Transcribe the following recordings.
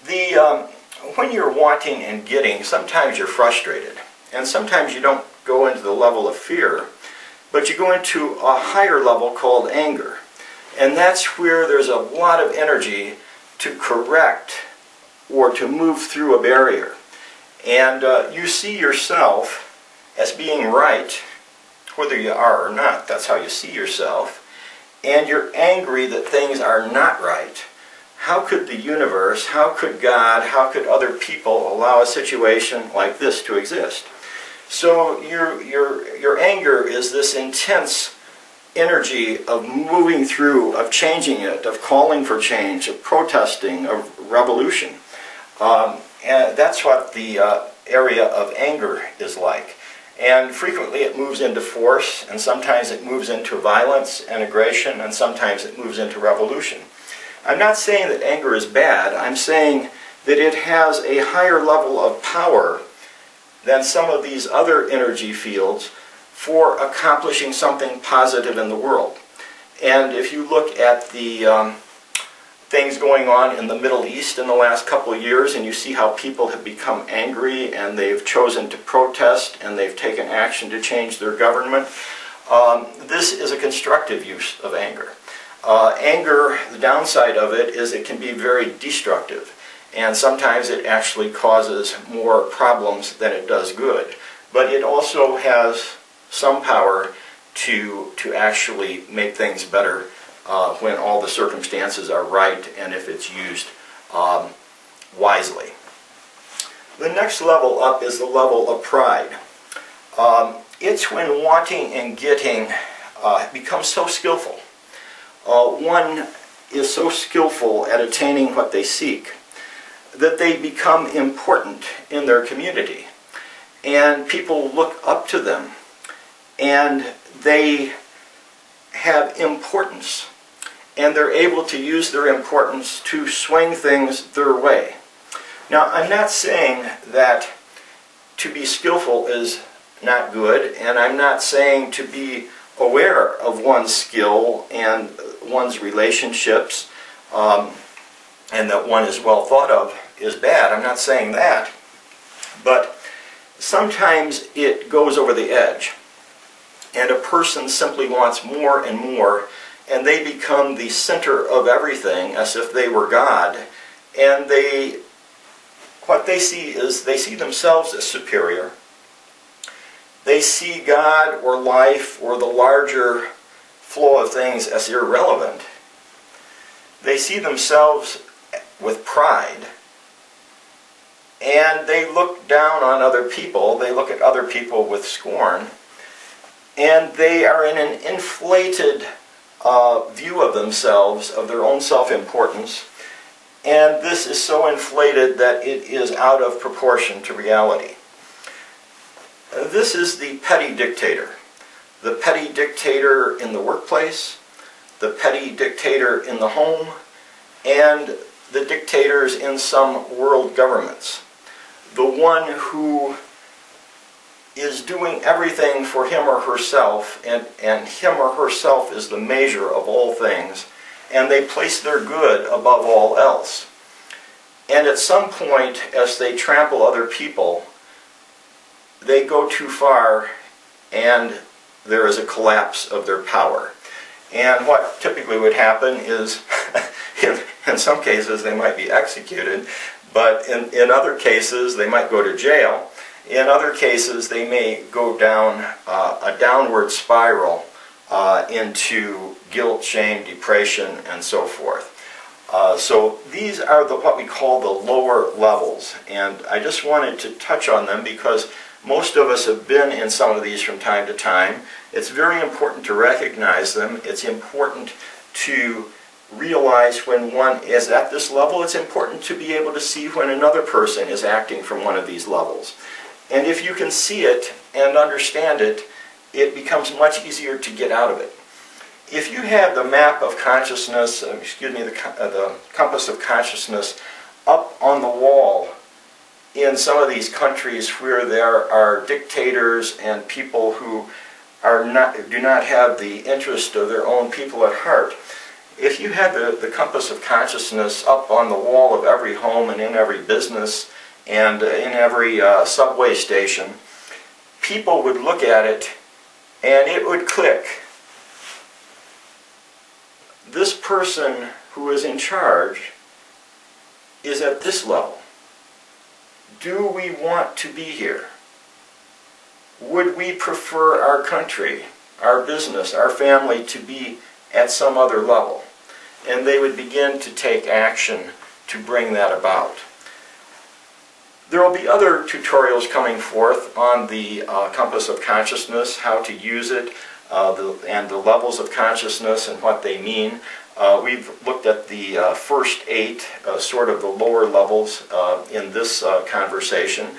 When you're wanting and getting, sometimes you're frustrated, and sometimes you don't go into the level of fear, but you go into a higher level called anger. And that's where there's a lot of energy to correct or to move through a barrier. And you see yourself as being right, whether you are or not. That's how you see yourself. And you're angry that things are not right. How could the universe, how could God, how could other people allow a situation like this to exist? So your anger is this intense energy of moving through, of changing it, of calling for change, of protesting, of revolution. And that's what the area of anger is like. And frequently it moves into force, and sometimes it moves into violence and aggression, and sometimes it moves into revolution. I'm not saying that anger is bad. I'm saying that it has a higher level of power than some of these other energy fields for accomplishing something positive in the world. And if you look at the things going on in the Middle East in the last couple of years, and you see how people have become angry and they've chosen to protest and they've taken action to change their government, this is a constructive use of anger. Anger, the downside of it is it can be very destructive, and sometimes it actually causes more problems than it does good. But it also has some power to actually make things better when all the circumstances are right and if it's used wisely. The next level up is the level of pride. It's when wanting and getting becomes so skillful. One is so skillful at attaining what they seek that they become important in their community, and people look up to them, and they have importance, and they're able to use their importance to swing things their way. Now, I'm not saying that to be skillful is not good, and I'm not saying to be aware of one's skill and one's relationships and that one is well thought of is bad. I'm not saying that. But sometimes it goes over the edge, and a person simply wants more and more, and they become the center of everything as if they were God, and what they see is they see themselves as superior. They see God or life or the larger flow of things as irrelevant. They see themselves with pride, and they look down on other people. They look at other people with scorn, and they are in an inflated view of themselves, of their own self-importance, and this is so inflated that it is out of proportion to reality. This is the petty dictator. The petty dictator in the workplace, the petty dictator in the home, and the dictators in some world governments. The one who is doing everything for him or herself, and him or herself is the measure of all things, and they place their good above all else. And at some point, as they trample other people, they go too far, and there is a collapse of their power. And what typically would happen is, in some cases, they might be executed, but in other cases, they might go to jail. In other cases, they may go down a downward spiral into guilt, shame, depression, and so forth. So these are what we call the lower levels, and I just wanted to touch on them because most of us have been in some of these from time to time. It's very important to recognize them. It's important to realize when one is at this level. It's important to be able to see when another person is acting from one of these levels. And if you can see it and understand it, it becomes much easier to get out of it. If you have the map of consciousness, the compass of consciousness up on the wall in some of these countries where there are dictators and people who do not have the interest of their own people at heart, If you had the compass of consciousness up on the wall of every home and in every business and in every subway station, people would look at it and it would click. This person who is in charge is at this level. Do we want to be here? Would we prefer our country, our business, our family to be at some other level? And they would begin to take action to bring that about. There will be other tutorials coming forth on the compass of consciousness, how to use it, and the levels of consciousness and what they mean. We've looked at the first 8, sort of the lower levels in this conversation.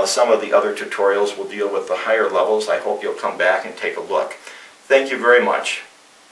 Some of the other tutorials will deal with the higher levels. I hope you'll come back and take a look. Thank you very much.